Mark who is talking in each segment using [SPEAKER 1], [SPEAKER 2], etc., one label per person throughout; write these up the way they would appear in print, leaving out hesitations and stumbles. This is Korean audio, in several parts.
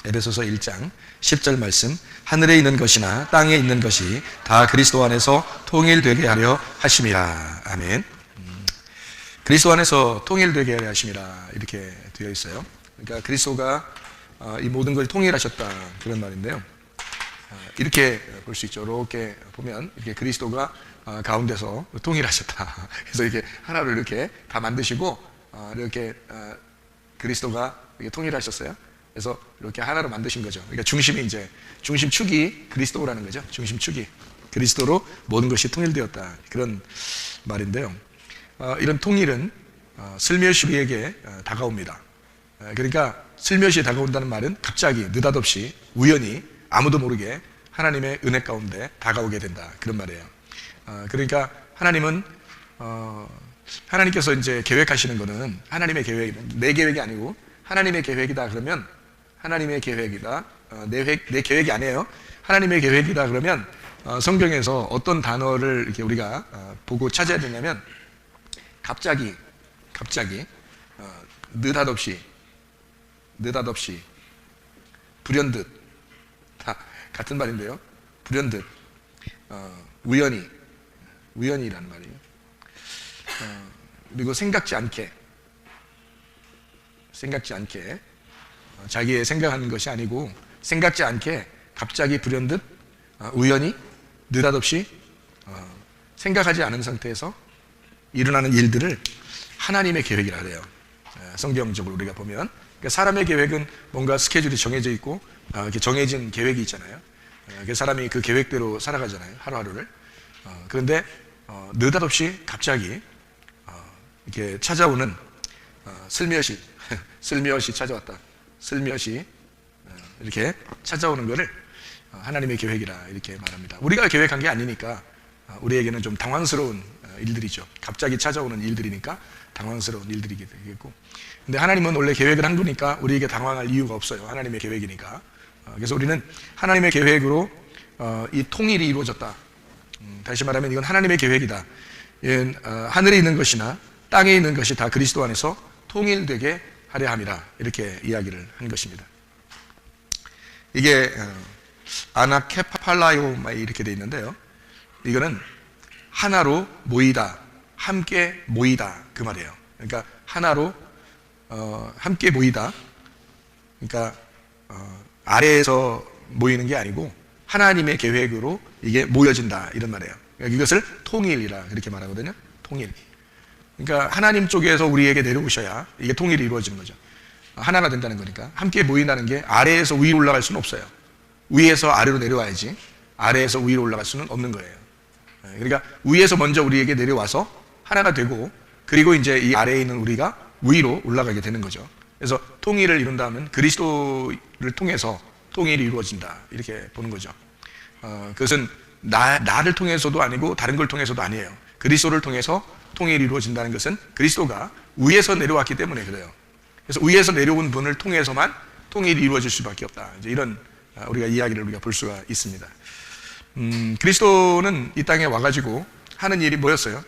[SPEAKER 1] 에베소서 1장 10절 말씀, 하늘에 있는 것이나 땅에 있는 것이 다 그리스도 안에서 통일되게 하려 하심이라. 아멘. 그리스도 안에서 통일되게 하려 하심이라 이렇게 되어 있어요. 그러니까 그리스도가 이 모든 걸 통일하셨다, 그런 말인데요. 이렇게 볼 수 있죠. 이렇게 보면 이렇게 그리스도가 가운데서 통일하셨다. 그래서 이렇게 하나로 이렇게 다 만드시고 이렇게 그리스도가 이렇게 통일하셨어요. 그래서 이렇게 하나로 만드신 거죠. 그러니까 중심이 이제 중심축이 그리스도라는 거죠. 중심축이 그리스도로 모든 것이 통일되었다, 그런 말인데요. 이런 통일은 슬며시 우리에게 다가옵니다. 그러니까 슬며시 다가온다는 말은 갑자기 느닷없이 우연히 아무도 모르게 하나님의 은혜 가운데 다가오게 된다, 그런 말이에요. 그러니까 하나님은 하나님께서 이제 계획하시는 거는 하나님의 계획이다, 내 계획이 아니고 하나님의 계획이다 그러면 하나님의 계획이다, 내 계획이 아니에요. 하나님의 계획이다 그러면 성경에서 어떤 단어를 이렇게 우리가 보고 찾아야 되냐면 갑자기 느닷없이 불현듯, 다 같은 말인데요. 불현듯, 우연이라는 말이에요. 그리고 생각지 않게 자기의 생각하는 것이 아니고 생각지 않게 갑자기 불현듯 우연히 느닷없이 생각하지 않은 상태에서 일어나는 일들을 하나님의 계획이라 그래요. 성경적으로 우리가 보면, 그러니까 사람의 계획은 뭔가 스케줄이 정해져 있고 이렇게 정해진 계획이 있잖아요. 그 사람이 그 계획대로 살아가잖아요, 하루하루를. 그런데 느닷없이 갑자기 이렇게 찾아오는 슬며시 찾아왔다, 슬며시 이렇게 찾아오는 것을 하나님의 계획이라 이렇게 말합니다. 우리가 계획한 게 아니니까 우리에게는 좀 당황스러운 일들이죠. 갑자기 찾아오는 일들이니까 당황스러운 일들이 되겠고, 근데 하나님은 원래 계획을 한 거니까 우리에게 당황할 이유가 없어요. 하나님의 계획이니까. 그래서 우리는 하나님의 계획으로 이 통일이 이루어졌다. 다시 말하면 이건 하나님의 계획이다. 하늘에 있는 것이나 땅에 있는 것이 다 그리스도 안에서 통일되게 하려 함이라, 이렇게 이야기를 한 것입니다. 이게 아나케팔라요 이렇게 돼 있는데요. 이거는 하나로 모이다, 함께 모이다, 그 말이에요. 그러니까 하나로 함께 모이다, 그러니까 아래에서 모이는 게 아니고 하나님의 계획으로 이게 모여진다, 이런 말이에요. 그러니까 이것을 통일이라 그렇게 말하거든요. 통일. 그러니까 하나님 쪽에서 우리에게 내려오셔야 이게 통일이 이루어지는 거죠. 하나가 된다는 거니까. 함께 모인다는 게 아래에서 위로 올라갈 수는 없어요. 위에서 아래로 내려와야지 아래에서 위로 올라갈 수는 없는 거예요. 그러니까 위에서 먼저 우리에게 내려와서 하나가 되고, 그리고 이제 이 아래에 있는 우리가 위로 올라가게 되는 거죠. 그래서 통일을 이룬다면 그리스도를 통해서 통일이 이루어진다, 이렇게 보는 거죠. 그것은 나를 통해서도 아니고 다른 걸 통해서도 아니에요. 그리스도를 통해서 통일이 이루어진다는 것은 그리스도가 위에서 내려왔기 때문에 그래요. 그래서 위에서 내려온 분을 통해서만 통일이 이루어질 수밖에 없다, 이제 이런 우리가 이야기를 우리가 볼 수가 있습니다. 그리스도는 이 땅에 와가지고 하는 일이 뭐였어요?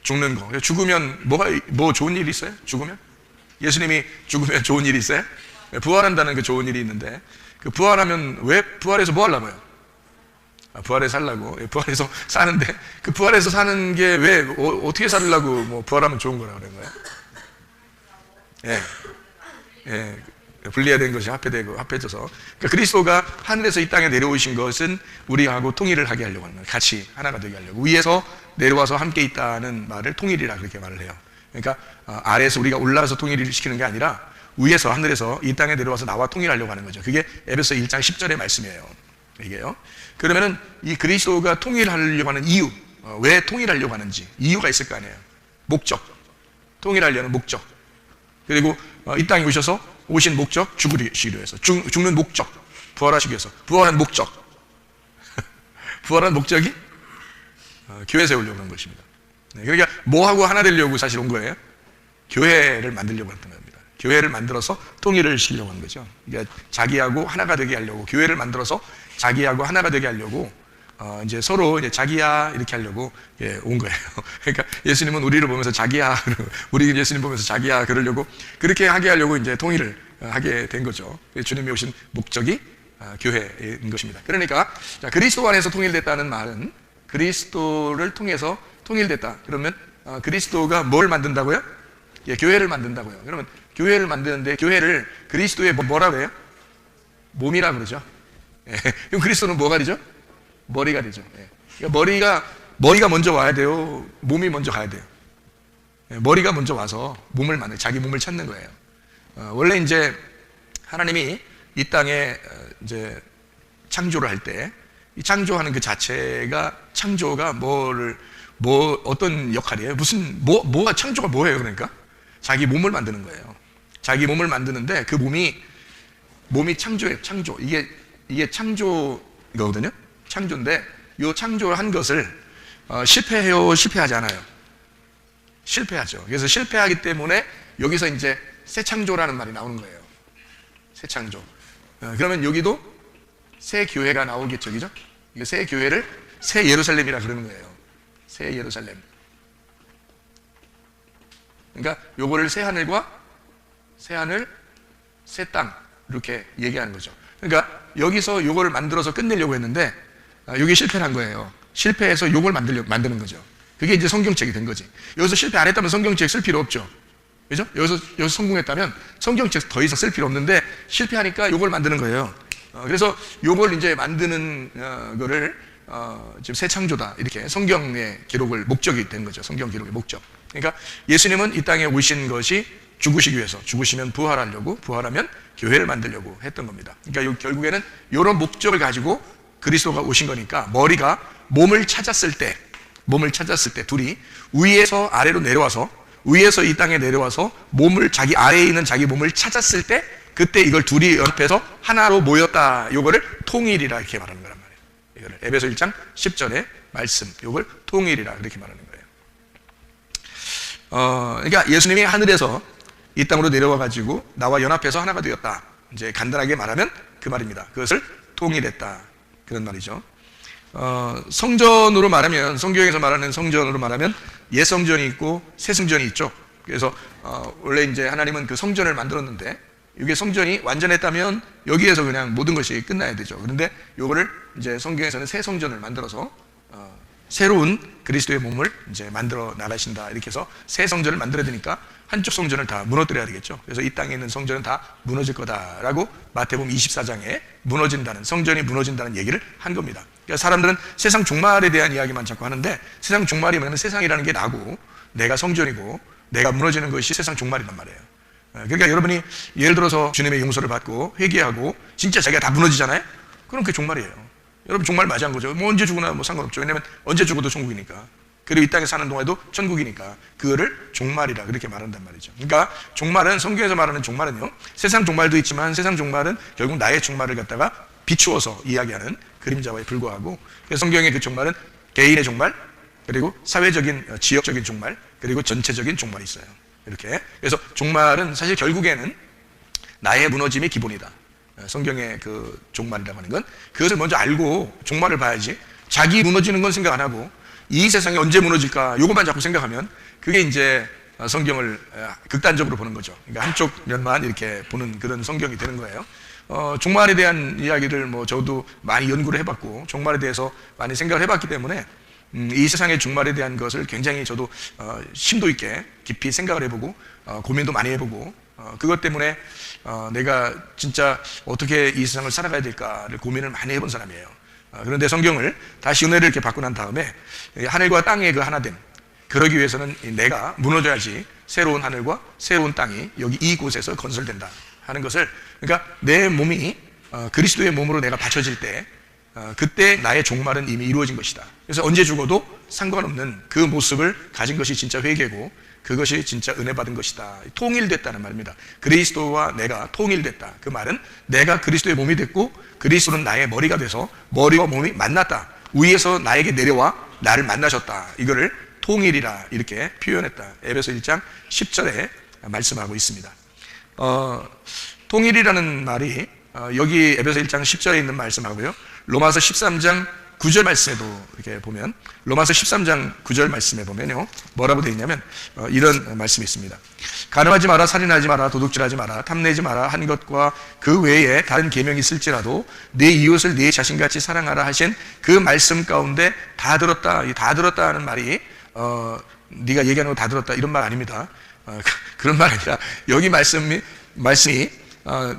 [SPEAKER 1] 죽는 거. 죽으면 뭐 좋은 일이 있어요? 죽으면? 예수님이 죽으면 좋은 일이 있어요? 부활한다는 그 좋은 일이 있는데, 그 부활하면 왜 부활해서 뭐 하려고요? 부활해서 살라고. 부활해서 사는데 그 부활해서 사는 게 왜 어떻게 살려고 뭐 부활하면 좋은 거라 그런 거예요? 예. 분리된 것이 합해져서. 그러니까 그리스도가 하늘에서 이 땅에 내려오신 것은 우리하고 통일을 하게 하려고 하는 거예요. 같이 하나가 되게 하려고. 위에서 내려와서 함께 있다는 말을 통일이라 그렇게 말을 해요. 그러니까 아래에서 우리가 올라와서 통일을 시키는 게 아니라 위에서, 하늘에서 이 땅에 내려와서 나와 통일하려고 하는 거죠. 그게 에베소 1장 10절의 말씀이에요. 이게요. 그러면은 이 그리스도가 통일하려고 하는 이유, 왜 통일하려고 하는지 이유가 있을 거 아니에요. 목적, 통일하려는 목적. 그리고 이 땅에 오셔서 오신 목적, 죽으시기 위해서, 죽는 목적, 부활하시기 위해서, 부활한 목적. 부활한 목적이 교회 세우려고 하는 것입니다. 그러니까 뭐하고 하나 되려고 사실 온 거예요? 교회를 만들려고 했던 겁니다. 교회를 만들어서 통일을 시키려고 하는 거죠. 그러니까 자기하고 하나가 되게 하려고, 교회를 만들어서 자기하고 하나가 되게 하려고 이제 서로 이제 자기야 이렇게 하려고 온 거예요. 그러니까 예수님은 우리를 보면서 자기야, 우리 예수님 보면서 자기야 그러려고 그렇게 하게 하려고 이제 통일을 하게 된 거죠. 주님이 오신 목적이 교회인 것입니다. 그러니까 자, 그리스도 안에서 통일됐다는 말은 그리스도를 통해서 통일됐다. 그러면 그리스도가 뭘 만든다고요? 교회를 만든다고요. 그러면 교회를 만드는데 교회를 그리스도의 뭐라 그래요? 몸이라 그러죠. 그럼 그리스도는 뭐가 되죠? 머리가 되죠. 그러니까 머리가 먼저 와야 돼요? 몸이 먼저 가야 돼요? 머리가 먼저 와서 몸을 만들, 자기 몸을 찾는 거예요. 원래 이제 하나님이 이 땅에 이제 창조를 할 때 이 창조하는 그 자체가 창조가 어떤 역할이에요? 뭐가 창조가 뭐예요? 그러니까 자기 몸을 만드는 거예요. 자기 몸을 만드는데 그 몸이 창조예요. 창조. 이게 창조거든요. 창조인데 이 창조한 것을 실패해요? 실패하지 않아요? 실패하죠. 그래서 실패하기 때문에 여기서 이제 새 창조라는 말이 나오는 거예요. 새 창조. 그러면 여기도 새 교회가 나오겠죠, 그죠? 새 교회를 새 예루살렘이라 그러는 거예요. 새 예루살렘. 그러니까 요거를 새 하늘과 새 하늘, 새 땅 이렇게 얘기하는 거죠. 그러니까 여기서 요거를 만들어서 끝내려고 했는데 이게 실패를 한 거예요. 실패해서 요걸 만드는 거죠. 그게 이제 성경책이 된 거지. 여기서 실패 안 했다면 성경책 쓸 필요 없죠. 그죠? 여기서 성공했다면 성경책 더 이상 쓸 필요 없는데 실패하니까 요걸 만드는 거예요. 그래서 요걸 이제 만드는 거를 지금 새 창조다 이렇게 성경의 기록을 목적이 된 거죠. 성경 기록의 목적. 그러니까 예수님은 이 땅에 오신 것이 죽으시기 위해서, 죽으시면 부활하려고, 부활하면 교회를 만들려고 했던 겁니다. 그러니까 결국에는 이런 목적을 가지고 그리스도가 오신 거니까 머리가 몸을 찾았을 때 둘이 위에서 아래로 내려와서, 위에서 이 땅에 내려와서 몸을, 자기 아래에 있는 자기 몸을 찾았을 때 그때 이걸 둘이 연합해서 하나로 모였다. 요거를 통일이라 이렇게 말하는 거란 말이에요. 이거를 에베소 1장 10절의 말씀, 요걸 통일이라 그렇게 말하는 거예요. 그러니까 예수님이 하늘에서 이 땅으로 내려와 가지고 나와 연합해서 하나가 되었다. 이제 간단하게 말하면 그 말입니다. 그것을 통일했다. 그런 말이죠. 성전으로 말하면, 성경에서 말하는 성전으로 말하면 옛 성전이 있고 새 성전이 있죠. 그래서 원래 이제 하나님은 그 성전을 만들었는데 이게 성전이 완전했다면 여기에서 그냥 모든 것이 끝나야 되죠. 그런데 요거를 이제 성경에서는 새 성전을 만들어서 새로운 그리스도의 몸을 이제 만들어 나가신다. 이렇게 해서 새 성전을 만들어야 되니까 한쪽 성전을 다 무너뜨려야 되겠죠. 그래서 이 땅에 있는 성전은 다 무너질 거다라고 마태복음 24장에 성전이 무너진다는 얘기를 한 겁니다. 그러니까 사람들은 세상 종말에 대한 이야기만 자꾸 하는데 세상 종말이면 세상이라는 게 나고 내가 성전이고 내가 무너지는 것이 세상 종말이란 말이에요. 그러니까 여러분이 예를 들어서 주님의 용서를 받고 회개하고 진짜 자기가 다 무너지잖아요. 그럼 그게 종말이에요. 여러분 종말 맞이한 거죠. 뭐 언제 죽으나 뭐 상관없죠. 왜냐면 언제 죽어도 천국이니까. 그리고 이 땅에 사는 동안에도 천국이니까 그거를 종말이라 그렇게 말한단 말이죠. 그러니까 종말은, 성경에서 말하는 종말은요, 세상 종말도 있지만 세상 종말은 결국 나의 종말을 갖다가 비추어서 이야기하는 그림자와에 불과하고, 성경의 그 종말은 개인의 종말, 그리고 사회적인 지역적인 종말, 그리고 전체적인 종말이 있어요. 이렇게. 그래서 종말은 사실 결국에는 나의 무너짐이 기본이다. 성경의 그 종말이라고 하는 건 그것을 먼저 알고 종말을 봐야지, 자기 무너지는 건 생각 안 하고 이 세상이 언제 무너질까 요것만 자꾸 생각하면 그게 이제 성경을 극단적으로 보는 거죠. 그러니까 한쪽 면만 이렇게 보는 그런 성경이 되는 거예요. 종말에 대한 이야기를 뭐 저도 많이 연구를 해봤고 종말에 대해서 많이 생각을 해봤기 때문에 이 세상의 종말에 대한 것을 굉장히 저도 심도 있게 깊이 생각을 해보고 고민도 많이 해보고 그것 때문에 내가 진짜 어떻게 이 세상을 살아가야 될까를 고민을 많이 해본 사람이에요. 그런데 성경을 다시 은혜를 이렇게 받고 난 다음에 하늘과 땅의 그 하나됨, 그러기 위해서는 내가 무너져야지 새로운 하늘과 새로운 땅이 여기 이곳에서 건설된다 하는 것을, 그러니까 내 몸이 그리스도의 몸으로 내가 받쳐질 때 그때 나의 종말은 이미 이루어진 것이다. 그래서 언제 죽어도 상관없는 그 모습을 가진 것이 진짜 회개고 그것이 진짜 은혜 받은 것이다. 통일됐다는 말입니다. 그리스도와 내가 통일됐다. 그 말은 내가 그리스도의 몸이 됐고 그리스도는 나의 머리가 돼서 머리와 몸이 만났다. 위에서 나에게 내려와 나를 만나셨다. 이거를 통일이라 이렇게 표현했다. 에베소 1장 10절에 말씀하고 있습니다. 통일이라는 말이 여기 에베소 1장 10절에 있는 말씀하고요, 로마서 13장 9절 말씀에도 이렇게 보면 로마서 13장 9절 말씀에 보면요 뭐라고 되어 있냐면 이런 말씀이 있습니다. 간음하지 마라, 살인하지 마라, 도둑질하지 마라, 탐내지 마라 한 것과 그 외에 다른 계명이 있을지라도 네 이웃을 네 자신같이 사랑하라 하신 그 말씀 가운데 다 들었다. 이 다 들었다 하는 말이 네가 얘기하는 거 다 들었다 이런 말 아닙니다. 그런 말 아니라 여기 말씀이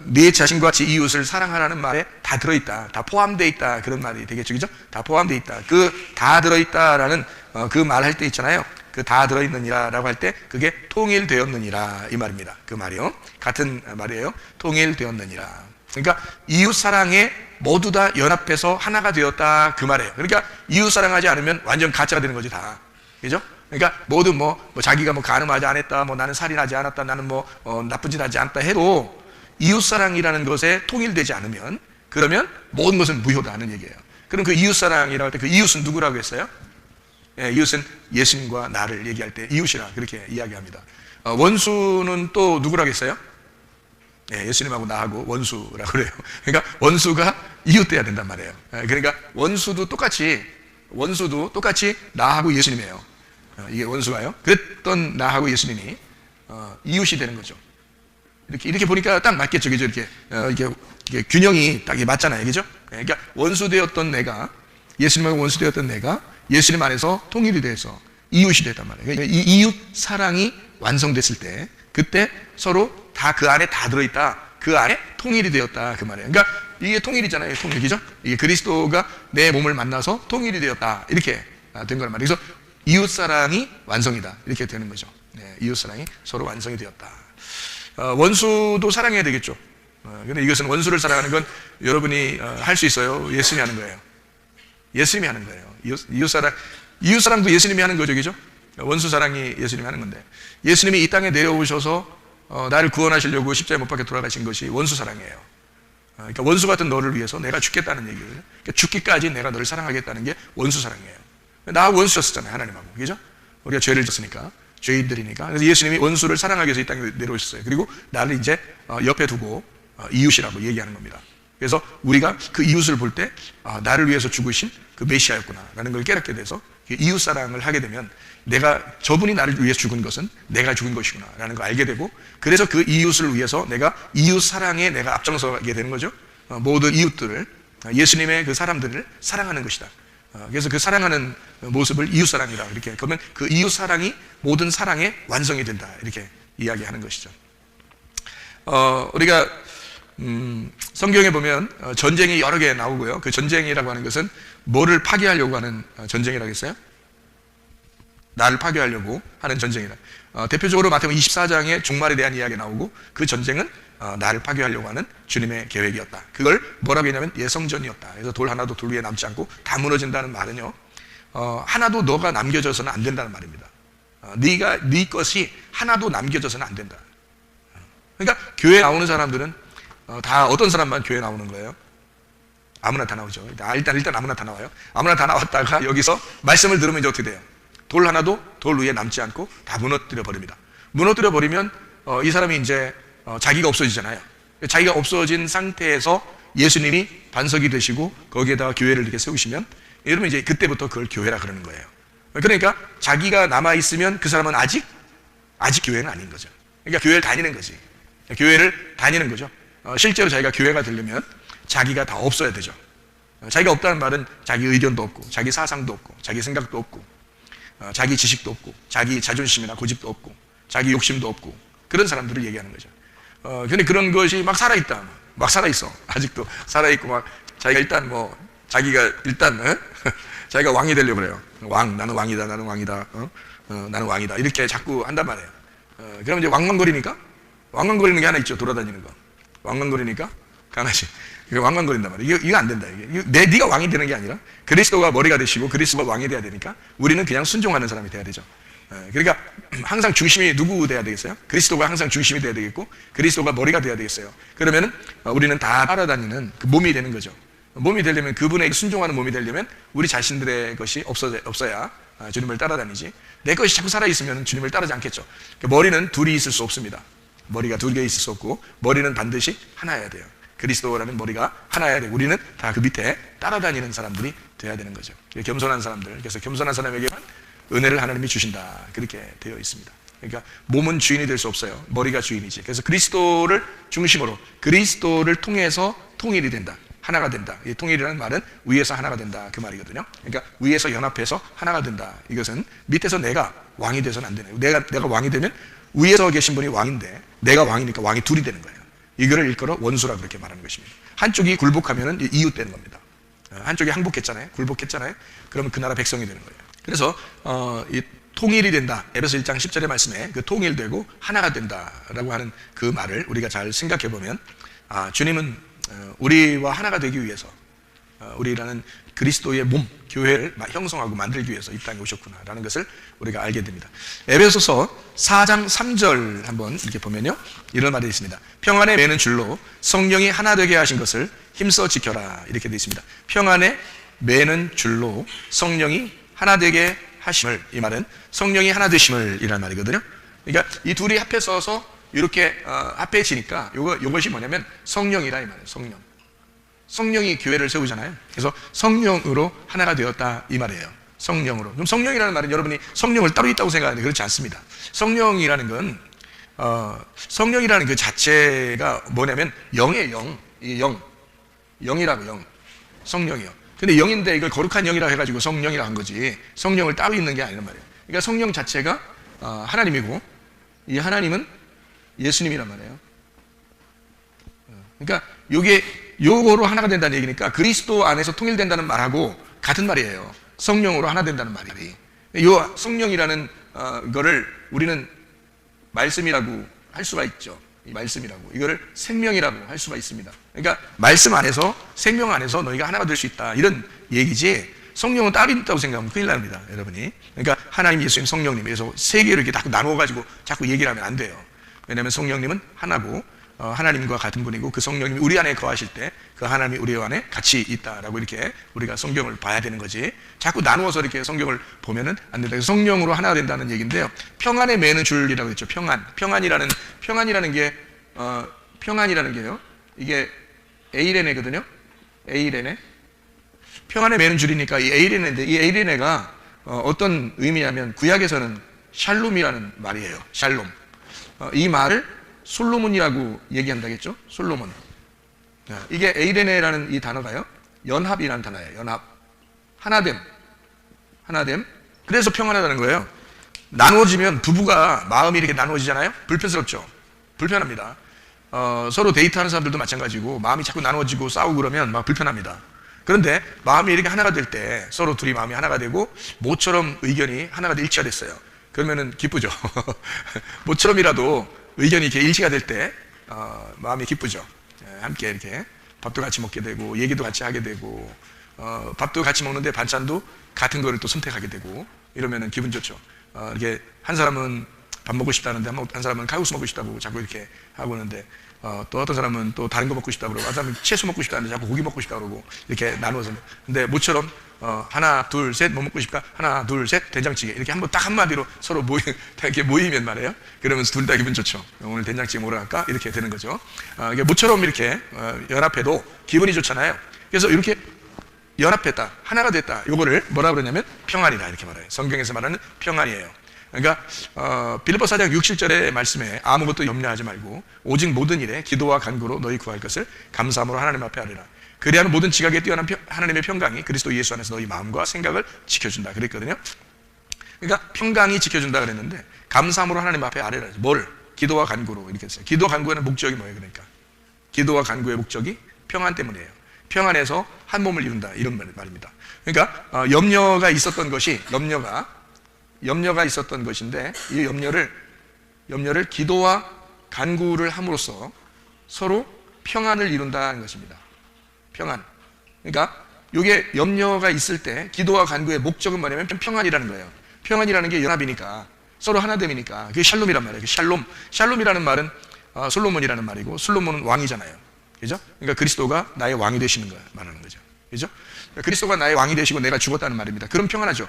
[SPEAKER 1] 네 자신과 제 이웃을 사랑하라는 말에 다 들어있다, 다 포함되어 있다 그런 말이 되겠죠, 그죠? 다 포함되어 있다. 그 다 들어있다라는 그 말 할 때 있잖아요. 그 다 들어있느니라라고 할 때 그게 통일되었느니라 이 말입니다. 그 말이요, 같은 말이에요. 통일되었느니라. 그러니까 이웃 사랑에 모두 다 연합해서 하나가 되었다 그 말이에요. 그러니까 이웃 사랑하지 않으면 완전 가짜가 되는 거지 다, 그죠? 그러니까 모두 자기가 간음하지 않았다, 나는 살인하지 않았다, 나는 나쁜 짓 하지 않았다 해도 이웃사랑이라는 것에 통일되지 않으면 그러면 모든 것은 무효다는 얘기예요. 그럼 그 이웃사랑이라고 할 때 그 이웃은 누구라고 했어요? 예, 이웃은 예수님과 나를 얘기할 때 이웃이라 그렇게 이야기합니다. 원수는 또 누구라고 했어요? 예, 예수님하고 나하고 원수라고 그래요. 그러니까 원수가 이웃 돼야 된단 말이에요. 예, 그러니까 원수도 똑같이 나하고 예수님이에요. 이게 원수가요. 그랬던 나하고 예수님이 이웃이 되는 거죠. 이렇게 보니까 딱 맞겠죠, 그죠? 이게 균형이 딱 맞잖아요, 그죠? 그러니까 원수되었던 내가, 예수님하고 원수되었던 내가 예수님 안에서 통일이 돼서 이웃이 됐단 말이에요. 그러니까 이 이웃 사랑이 완성됐을 때, 그때 서로 다 그 안에 다 들어있다, 그 안에 통일이 되었다 그 말이에요. 그러니까 이게 통일이잖아요, 통일이죠? 이게 그리스도가 내 몸을 만나서 통일이 되었다 이렇게 된 거란 말이에요. 그래서 이웃 사랑이 완성이다 이렇게 되는 거죠. 네, 이웃 사랑이 서로 완성이 되었다. 원수도 사랑해야 되겠죠. 근데 이것은 원수를 사랑하는 건 여러분이 할 수 있어요? 예수님이 하는 거예요? 예수님이 하는 거예요. 이웃사랑도 예수님이 하는 거죠, 그죠? 원수 사랑이 예수님이 하는 건데, 예수님이 이 땅에 내려오셔서 나를 구원하시려고 십자가에 못 박혀 돌아가신 것이 원수 사랑이에요. 그러니까 원수 같은 너를 위해서 내가 죽겠다는 얘기를, 그러니까 죽기까지 내가 너를 사랑하겠다는 게 원수 사랑이에요. 나 원수였었잖아요, 하나님하고, 그죠? 우리가 죄를 졌으니까, 죄인들이니까. 그래서 예수님이 원수를 사랑하기 위해서 이 땅에 내려오셨어요. 그리고 나를 이제 옆에 두고 이웃이라고 얘기하는 겁니다. 그래서 우리가 그 이웃을 볼 때 나를 위해서 죽으신 그 메시아였구나라는 걸 깨닫게 돼서 이웃 사랑을 하게 되면 저분이 나를 위해서 죽은 것은 내가 죽은 것이구나라는 걸 알게 되고, 그래서 그 이웃을 위해서 내가 이웃 사랑에 내가 앞장서게 되는 거죠. 모든 이웃들을, 예수님의 그 사람들을 사랑하는 것이다. 그래서 그 사랑하는 모습을 이웃사랑이라 이렇게, 그러면 그 이웃사랑이 모든 사랑의 완성이 된다 이렇게 이야기하는 것이죠. 우리가 성경에 보면 전쟁이 여러 개 나오고요. 그 전쟁이라고 하는 것은 뭐를 파괴하려고 하는 전쟁이라고 했어요? 나를 파괴하려고 하는 전쟁이다. 대표적으로 마태복음 24장에 종말에 대한 이야기가 나오고, 그 전쟁은 나를 파괴하려고 하는 주님의 계획이었다. 그걸 뭐라고 했냐면 예성전이었다. 그래서 돌 하나도 돌 위에 남지 않고 다 무너진다는 말은요, 하나도 너가 남겨져서는 안 된다는 말입니다. 네 것이 하나도 남겨져서는 안 된다. 그러니까 교회 나오는 사람들은 다 어떤 사람만 교회 나오는 거예요? 아무나 다 나오죠. 일단 아무나 다 나와요. 아무나 다 나왔다가 여기서 말씀을 들으면 이제 어떻게 돼요? 돌 하나도 돌 위에 남지 않고 다 무너뜨려 버립니다. 무너뜨려 버리면 이 사람이 이제 자기가 없어지잖아요. 자기가 없어진 상태에서 예수님이 반석이 되시고 거기에다가 교회를 이렇게 세우시면, 여러분 이제 그때부터 그걸 교회라 그러는 거예요. 그러니까 자기가 남아 있으면 그 사람은 아직 교회는 아닌 거죠. 그러니까 교회를 다니는 거지. 교회를 다니는 거죠. 실제로 자기가 교회가 되려면 자기가 다 없어야 되죠. 자기가 없다는 말은 자기 의견도 없고, 자기 사상도 없고, 자기 생각도 없고, 자기 지식도 없고, 자기 자존심이나 고집도 없고, 자기 욕심도 없고, 그런 사람들을 얘기하는 거죠. 근데 그런 것이 막 살아있다. 막 살아있어. 아직도 살아있고, 막 자기가 자기가 왕이 되려고 그래요. 나는 왕이다, 나는 왕이다, 나는 왕이다. 이렇게 자꾸 한단 말이에요. 그러면 이제 왕왕거리는 게 하나 있죠. 돌아다니는 거. 왕왕거리니까 강아지. 이거 왕왕거린단 말이에요. 이거 안 된다. 네가 왕이 되는 게 아니라 그리스도가 머리가 되시고 그리스도가 왕이 돼야 되니까 우리는 그냥 순종하는 사람이 돼야 되죠. 그러니까 항상 중심이 누구 돼야 되겠어요? 그리스도가 항상 중심이 돼야 되겠고, 그리스도가 머리가 돼야 되겠어요. 그러면은 우리는 다 따라다니는 그 몸이 되는 거죠. 몸이 되려면, 그분에게 순종하는 몸이 되려면 우리 자신들의 것이 없어야 주님을 따라다니지, 내 것이 자꾸 살아있으면 주님을 따르지 않겠죠. 머리는 둘이 있을 수 없습니다. 머리가 두 개 있을 수 없고, 머리는 반드시 하나여야 돼요. 그리스도라는 머리가 하나여야 되고 우리는 다 그 밑에 따라다니는 사람들이 돼야 되는 거죠. 겸손한 사람들, 그래서 겸손한 사람에게만 은혜를 하나님이 주신다, 그렇게 되어 있습니다. 그러니까 몸은 주인이 될 수 없어요. 머리가 주인이지. 그래서 그리스도를 중심으로, 그리스도를 통해서 통일이 된다, 하나가 된다. 이 통일이라는 말은 위에서 하나가 된다, 그 말이거든요. 그러니까 위에서 연합해서 하나가 된다. 이것은 밑에서 내가 왕이 돼서는 안 되는 거예요. 내가 왕이 되면 위에서 계신 분이 왕인데 내가 왕이니까 왕이 둘이 되는 거예요. 이거를 일컬어 원수라 그렇게 말하는 것입니다. 한쪽이 굴복하면 이웃 되는 겁니다. 한쪽이 항복했잖아요. 굴복했잖아요. 그러면 그 나라 백성이 되는 거예요. 그래서 이 통일이 된다, 에베소 1장 10절의 말씀에 그 통일되고 하나가 된다라고 하는 그 말을 우리가 잘 생각해 보면, 주님은 우리와 하나가 되기 위해서, 우리라는 그리스도의 몸, 교회를 형성하고 만들기 위해서 이 땅에 오셨구나라는 것을 우리가 알게 됩니다. 에베소서 4장 3절 한번 이렇게 보면요, 이런 말이 있습니다. 평안에 매는 줄로 성령이 하나 되게 하신 것을 힘써 지켜라, 이렇게 되어 있습니다. 평안에 매는 줄로 성령이 하나 되게 하심을, 이 말은 성령이 하나 되심을 이라는 말이거든요. 그러니까 이 둘이 합해 서서 이렇게 합해지니까 이것이 뭐냐면 성령이라, 이 말이에요. 성령이 교회를 세우잖아요. 그래서 성령으로 하나가 되었다, 이 말이에요. 성령으로. 그럼 성령이라는 말은 여러분이 성령을 따로 있다고 생각하는데 그렇지 않습니다. 성령이라는 건 성령이라는 그 자체가 뭐냐면 영의 영, 이 영이라고, 영, 성령이요. 근데 영인데 이걸 거룩한 영이라고 해가지고 성령이라고 한 거지, 성령을 따로 있는 게 아니란 말이에요. 그러니까 성령 자체가 하나님이고 이 하나님은 예수님이란 말이에요. 그러니까 요거로 하나가 된다는 얘기니까 그리스도 안에서 통일된다는 말하고 같은 말이에요. 성령으로 하나 된다는 말이. 요 성령이라는 거를 우리는 말씀이라고 할 수가 있죠. 이 말씀이라고, 이거를 생명이라고 할 수가 있습니다. 그러니까 말씀 안에서, 생명 안에서 너희가 하나가 될 수 있다, 이런 얘기지, 성령은 따로 있다고 생각하면 큰일 납니다, 여러분이. 그러니까 하나님, 예수님, 성령님, 그래서 세 개를 이렇게 자꾸 나누어가지고 자꾸 얘기를 하면 안 돼요. 왜냐하면 성령님은 하나고 하나님과 같은 분이고, 그 성령님이 우리 안에 거하실 때 그 하나님이 우리 안에 같이 있다라고 이렇게 우리가 성경을 봐야 되는 거지, 자꾸 나누어서 이렇게 성경을 보면은 안 된다. 성령으로 하나가 된다는 얘기인데요. 평안에 매는 줄이라고 했죠. 평안이라는 게요, 이게 에이레네거든요. 에이레네. 평안에 매는 줄이니까 이 에이레네인데, 이 에이레네가 어떤 의미냐면 구약에서는 샬롬이라는 말이에요. 샬롬. 이 말을 솔로몬이라고 얘기한다겠죠? 솔로몬. 이게 에이레네라는 이 단어가요, 연합이라는 단어예요. 연합. 하나됨. 그래서 평안하다는 거예요. 나누어지면, 부부가 마음이 이렇게 나누어지잖아요? 불편스럽죠? 불편합니다. 서로 데이트하는 사람들도 마찬가지고, 마음이 자꾸 나누어지고 싸우고 그러면 막 불편합니다. 그런데 마음이 이렇게 하나가 될 때, 서로 둘이 마음이 하나가 되고 모처럼 의견이 하나가 돼 일치가 됐어요. 그러면은 기쁘죠. 모처럼이라도 의견이 이렇게 일치가 될 때 마음이 기쁘죠. 함께 이렇게 밥도 같이 먹게 되고, 얘기도 같이 하게 되고, 밥도 같이 먹는데 반찬도 같은 거를 또 선택하게 되고, 이러면은 기분 좋죠. 이렇게 한 사람은 밥 먹고 싶다는데 한 사람은 칼국수 먹고 싶다고 자꾸 이렇게 하고 있는데, 또 어떤 사람은 또 다른 거 먹고 싶다고 그러고, 한 사람은 채소 먹고 싶다는데 자꾸 고기 먹고 싶다고 그러고, 이렇게 나누어서. 근데 모처럼 하나 둘 셋 뭐 먹고 싶을까? 하나 둘 셋 된장찌개, 이렇게 한번 딱 한마디로 서로 이렇게 모이면 말이에요. 그러면서 둘 다 기분 좋죠. 오늘 된장찌개 먹으러 갈까? 이렇게 되는 거죠. 이게 모처럼 이렇게 연합해도 기분이 좋잖아요. 그래서 이렇게 연합했다, 하나가 됐다, 요거를 뭐라 그러냐면 평안이다, 이렇게 말해요. 성경에서 말하는 평안이에요. 그러니까 빌립보 4장 6, 7절의 말씀에 아무것도 염려하지 말고 오직 모든 일에 기도와 간구로 너희 구할 것을 감사함으로 하나님 앞에 아뢰라. 그리하면 모든 지각에 뛰어난 하나님의 평강이 그리스도 예수 안에서 너희 마음과 생각을 지켜준다, 그랬거든요. 그러니까 평강이 지켜준다 그랬는데, 감사함으로 하나님 앞에 아뢰라. 뭘? 기도와 간구로, 이렇게 했어요. 기도와 간구의 목적이 뭐예요? 그러니까 기도와 간구의 목적이 평안 때문이에요. 평안에서 한 몸을 이룬다, 이런 말입니다. 그러니까 염려가 있었던 것인데, 이 염려를 기도와 간구를 함으로써 서로 평안을 이룬다는 것입니다. 평안. 그러니까 이게 염려가 있을 때 기도와 간구의 목적은 뭐냐면 평안이라는 거예요. 평안이라는 게 연합이니까, 서로 하나됨이니까, 그게 샬롬이란 말이에요. 샬롬이라는 말은 솔로몬이라는 말이고, 솔로몬은 왕이잖아요. 그죠? 그러니까 그리스도가 나의 왕이 되시는 거 말하는 거죠. 그죠? 그리스도가 나의 왕이 되시고 내가 죽었다는 말입니다. 그럼 평안하죠.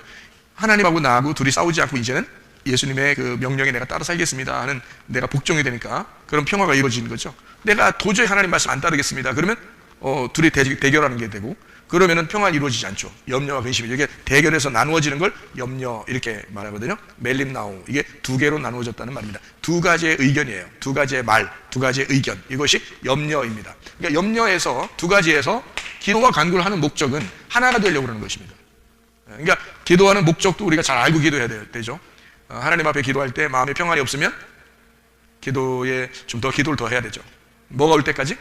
[SPEAKER 1] 하나님하고 나하고 둘이 싸우지 않고 이제는 예수님의 그 명령에 내가 따라 살겠습니다 하는 내가 복종이 되니까 그런 평화가 이루어지는 거죠. 내가 도저히 하나님 말씀 안 따르겠습니다 그러면 둘이 대결하는 게 되고, 그러면은 평화는 이루어지지 않죠. 염려와 근심이, 이게 대결해서 나누어지는 걸 염려 이렇게 말하거든요. 멜림나우, 이게 두 개로 나누어졌다는 말입니다. 두 가지의 의견이에요. 두 가지의 말, 두 가지의 의견, 이것이 염려입니다. 그러니까 염려에서, 두 가지에서 기도와 간구를 하는 목적은 하나가 되려고 그러는 것입니다. 그러니까 기도하는 목적도 우리가 잘 알고 기도해야 되죠. 하나님 앞에 기도할 때 마음에 평안이 없으면 기도에 좀 더 기도를 더 해야 되죠. 뭐가 올 때까지?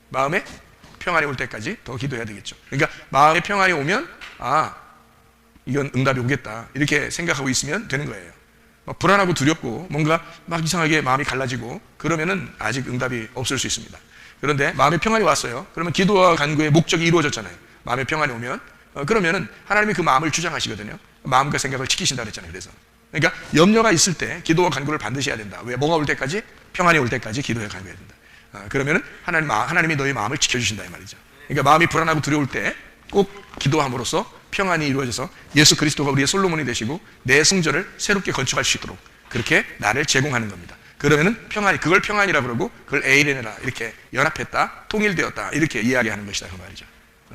[SPEAKER 1] 마음에 평안이 올 때까지 더 기도해야 되겠죠. 그러니까 마음에 평안이 오면 이건 응답이 오겠다 이렇게 생각하고 있으면 되는 거예요. 불안하고 두렵고 뭔가 막 이상하게 마음이 갈라지고 그러면은 아직 응답이 없을 수 있습니다. 그런데 마음에 평안이 왔어요. 그러면 기도와 간구의 목적이 이루어졌잖아요. 마음에 평안이 오면 그러면은 하나님이 그 마음을 주장하시거든요. 마음과 생각을 지키신다 그랬잖아요. 그러니까 염려가 있을 때 기도와 간구를 반드시 해야 된다. 왜? 뭐가 올 때까지? 평안이 올 때까지 기도해 간구해야 된다. 그러면은 하나님이 너희 마음을 지켜주신다 이 말이죠. 그러니까 마음이 불안하고 두려울 때 꼭 기도함으로써 평안이 이루어져서 예수 그리스도가 우리의 솔로몬이 되시고 내 성전을 새롭게 건축할 수 있도록 그렇게 나를 제공하는 겁니다. 그러면은 평안이, 그걸 평안이라 그러고 그걸 에이레네라, 이렇게 연합했다, 통일되었다 이렇게 이야기하는 것이다 그 말이죠.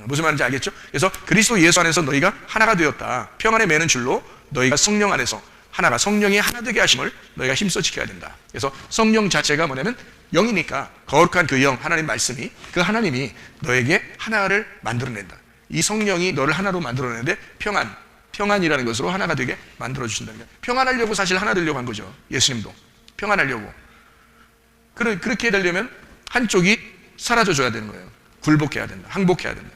[SPEAKER 1] 무슨 말인지 알겠죠? 그래서 그리스도 예수 안에서 너희가 하나가 되었다, 평안에 매는 줄로 너희가 성령 안에서 하나가, 성령이 하나 되게 하심을 너희가 힘써 지켜야 된다. 그래서 성령 자체가 뭐냐면 영이니까 거룩한 그 영, 하나님 말씀이, 그 하나님이 너에게 하나를 만들어낸다. 이 성령이 너를 하나로 만들어내는데 평안이라는 것으로 하나가 되게 만들어주신다는 거예요. 평안하려고 사실 하나 되려고 한 거죠. 예수님도 평안하려고. 그렇게 되려면 한쪽이 사라져줘야 되는 거예요. 굴복해야 된다, 항복해야 된다.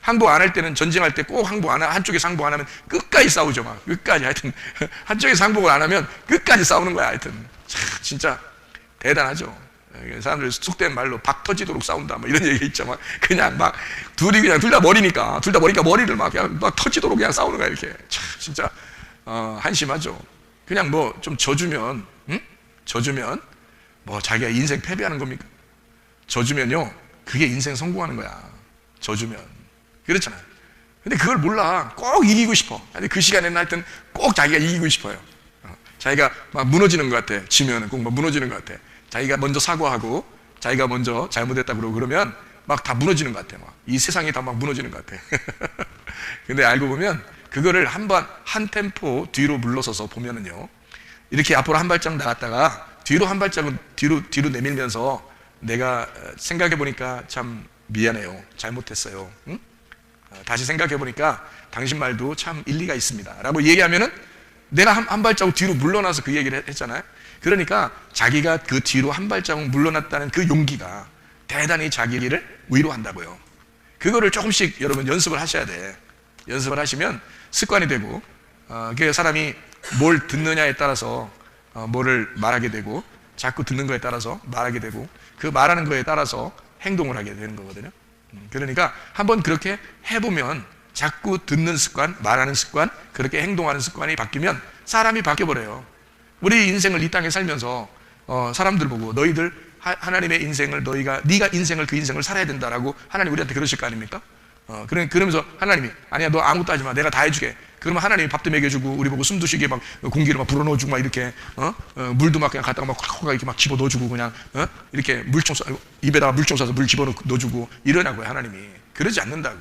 [SPEAKER 1] 항복 안 할 때는, 전쟁할 때 꼭 한쪽에서 항복 안 하면 끝까지 싸우죠. 막 끝까지. 하여튼 한쪽에서 항복을 안 하면 끝까지 싸우는 거야. 하여튼 진짜 대단하죠. 사람들 속된 말로 박 터지도록 싸운다 뭐 이런 얘기 있죠. 막 그냥 막 둘이 그냥 둘 다 머리니까 머리를 막 그냥 막 터지도록 그냥 싸우는 거야. 이렇게 진짜 한심하죠. 그냥 뭐 좀 져주면 뭐 자기가 인생 패배하는 겁니까? 져주면요 그게 인생 성공하는 거야. 져주면 그렇잖아요. 근데 그걸 몰라. 꼭 이기고 싶어. 근데 그 시간에는 하여튼 꼭 자기가 이기고 싶어요. 자기가 막 무너지는 것 같아. 지면은 꼭 막 무너지는 것 같아. 자기가 먼저 사과하고 자기가 먼저 잘못했다 그러고 그러면 막 다 무너지는 것 같아. 막 이 세상이 다 막 무너지는 것 같아. 근데 알고 보면 그거를 한 템포 뒤로 물러서서 보면은요, 이렇게 앞으로 한 발짝 나갔다가 뒤로 한 발짝은 뒤로 내밀면서 내가 생각해 보니까 참 미안해요. 잘못했어요. 응? 다시 생각해 보니까 당신 말도 참 일리가 있습니다. 라고 얘기하면은 내가 한 발자국 뒤로 물러나서 그 얘기를 했잖아요. 그러니까 자기가 그 뒤로 한 발자국 물러났다는 그 용기가 대단히 자기를 위로한다고요. 그거를 조금씩 여러분 연습을 하셔야 돼. 연습을 하시면 습관이 되고, 그 사람이 뭘 듣느냐에 따라서 뭐를 말하게 되고, 자꾸 듣는 거에 따라서 말하게 되고, 그 말하는 거에 따라서 행동을 하게 되는 거거든요. 그러니까 한번 그렇게 해보면 자꾸 듣는 습관, 말하는 습관, 그렇게 행동하는 습관이 바뀌면 사람이 바뀌어버려요. 우리 인생을 이 땅에 살면서 사람들 보고 너희들 하나님의 인생을 네가 인생을 그 인생을 살아야 된다라고 하나님 우리한테 그러실 거 아닙니까? 그러면서 하나님이 아니야 너 아무것도 하지 마 내가 다 해주게. 그러면 하나님이 밥도 먹여주고 우리 보고 숨도 쉬게 막 공기를 막 불어넣어주고 막 이렇게 물도 막 그냥 갖다가 막 콱콱 이렇게 막 집어 넣어주고 그냥 이렇게 입에다가 물총 쏴서 물 집어 넣어주고 이러냐고요. 하나님이 그러지 않는다고.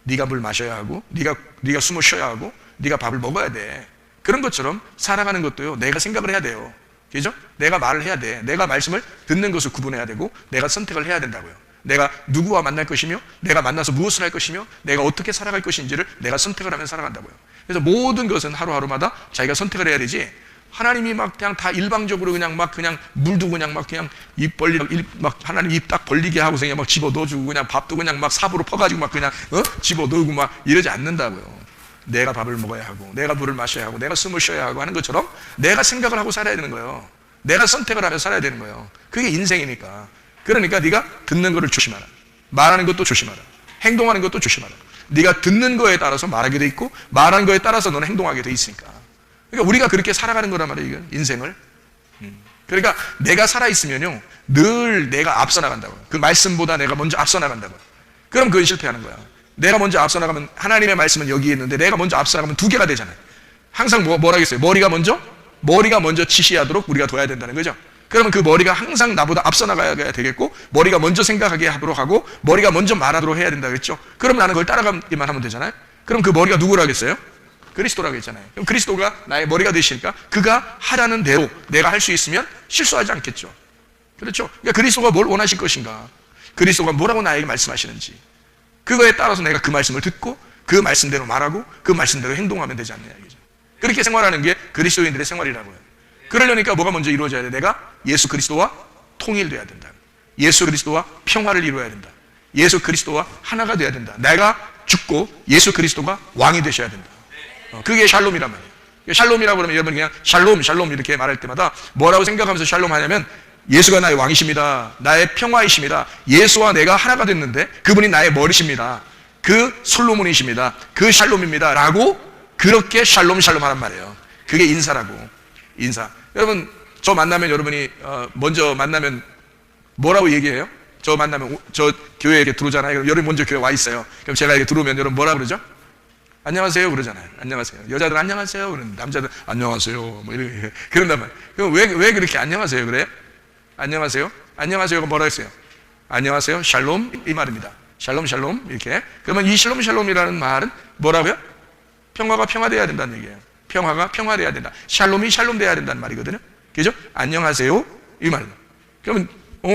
[SPEAKER 1] 네가 물 마셔야 하고 네가 숨을 쉬어야 하고 네가 밥을 먹어야 돼. 그런 것처럼 살아가는 것도요 내가 생각을 해야 돼요. 그죠? 내가 말을 해야 돼. 내가 말씀을 듣는 것을 구분해야 되고 내가 선택을 해야 된다고요. 내가 누구와 만날 것이며 내가 만나서 무엇을 할 것이며 내가 어떻게 살아갈 것인지를 내가 선택을 하면 살아간다고요. 그래서 모든 것은 하루하루마다 자기가 선택을 해야 되지, 하나님이 막 그냥 다 일방적으로 그냥 물도 그냥 막 그냥 입 벌리고 막 하나님 입 딱 벌리게 하고서 그냥 막 집어 넣어주고 그냥 밥도 그냥 막 삽으로 퍼가지고 막 그냥 집어 넣고 막 이러지 않는다고요. 내가 밥을 먹어야 하고 내가 물을 마셔야 하고 내가 숨을 쉬어야 하고 하는 것처럼 내가 생각을 하고 살아야 되는 거예요. 내가 선택을 하며 살아야 되는 거예요. 그게 인생이니까. 그러니까 네가 듣는 거를 조심하라. 말하는 것도 조심하라. 행동하는 것도 조심하라. 네가 듣는 거에 따라서 말하게 돼 있고 말하는 거에 따라서 너는 행동하게 돼 있으니까. 그러니까 우리가 그렇게 살아가는 거란 말이에요. 이건 인생을. 그러니까 내가 살아있으면요 늘 내가 앞서 나간다고요. 그 말씀보다 내가 먼저 앞서 나간다고요. 그럼 그건 실패하는 거야. 내가 먼저 앞서 나가면 하나님의 말씀은 여기 있는데 내가 먼저 앞서 나가면 두 개가 되잖아요. 항상 뭐라겠어요? 머리가 먼저 머리가 먼저 지시하도록 우리가 둬야 된다는 거죠. 그러면 그 머리가 항상 나보다 앞서 나가야 되겠고, 머리가 먼저 생각하게 하도록 하고, 머리가 먼저 말하도록 해야 된다 그랬죠. 그럼 나는 그걸 따라가기만 하면 되잖아요. 그럼 그 머리가 누구라겠어요? 그리스도라고 했잖아요. 그럼 그리스도가 나의 머리가 되시니까 그가 하라는 대로 내가 할 수 있으면 실수하지 않겠죠. 그렇죠. 그러니까 그리스도가 뭘 원하실 것인가, 그리스도가 뭐라고 나에게 말씀하시는지, 그거에 따라서 내가 그 말씀을 듣고 그 말씀대로 말하고 그 말씀대로 행동하면 되지 않느냐 이거죠. 그렇게 생활하는 게 그리스도인들의 생활이라고요. 그러려니까 뭐가 먼저 이루어져야 돼? 내가 예수 그리스도와 통일돼야 된다. 예수 그리스도와 평화를 이루어야 된다. 예수 그리스도와 하나가 돼야 된다. 내가 죽고 예수 그리스도가 왕이 되셔야 된다. 그게 샬롬이란 말이에요. 샬롬이라고 그러면 여러분 그냥 샬롬 샬롬 이렇게 말할 때마다 뭐라고 생각하면서 샬롬 하냐면, 예수가 나의 왕이십니다. 나의 평화이십니다. 예수와 내가 하나가 됐는데 그분이 나의 머리십니다. 그 솔로몬이십니다. 그 샬롬입니다. 라고 그렇게 샬롬 샬롬 하란 말이에요. 그게 인사라고. 인사. 여러분 저 만나면, 여러분이 먼저 만나면 뭐라고 얘기해요? 저 만나면 저 교회에 이렇게 들어오잖아요. 그럼 여러분 먼저 교회 와 있어요. 그럼 제가 이렇게 들어오면 여러분 뭐라 그러죠? 안녕하세요 그러잖아요. 안녕하세요. 여자들 안녕하세요 그러는, 남자들 안녕하세요 뭐 이렇게 그런단 말이에요. 그럼 왜 그렇게 안녕하세요 그래요? 안녕하세요. 안녕하세요가 뭐라 했어요? 안녕하세요 샬롬 이 말입니다. 샬롬 샬롬 이렇게. 그러면 이 샬롬 샬롬이라는 말은 뭐라고요? 평화가 평화돼야 된다는 얘기예요. 평화가 평화돼야 된다. 샬롬이 샬롬 돼야 된다는 말이거든요. 그죠? 안녕하세요 이 말입니다. 그러면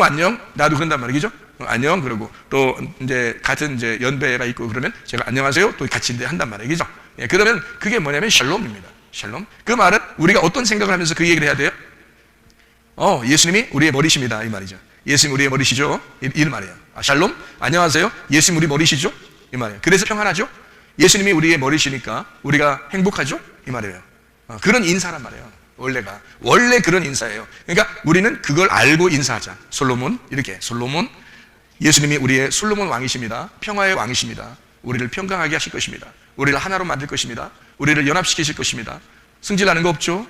[SPEAKER 1] 안녕 나도 그런단 말이죠. 안녕 그러고 또 이제 같은 이제 연배가 있고 그러면 제가 안녕하세요 또 같이 이제 한단 말이죠. 예, 그러면 그게 뭐냐면 샬롬입니다. 샬롬. 그 말은 우리가 어떤 생각을 하면서 그 얘기를 해야 돼요? 예수님이 우리의 머리십니다 이 말이죠. 예수님 우리의 머리시죠 이 말이에요. 샬롬 안녕하세요 예수님 우리 머리시죠 이 말이에요. 그래서 평안하죠. 예수님이 우리의 머리시니까 우리가 행복하죠 이 말이에요. 그런 인사란 말이에요. 원래 그런 인사예요. 그러니까 우리는 그걸 알고 인사하자. 솔로몬 이렇게, 솔로몬 예수님이 우리의 솔로몬 왕이십니다. 평화의 왕이십니다. 우리를 평강하게 하실 것입니다. 우리를 하나로 만들 것입니다. 우리를 연합시키실 것입니다. 승질나는 거 없죠?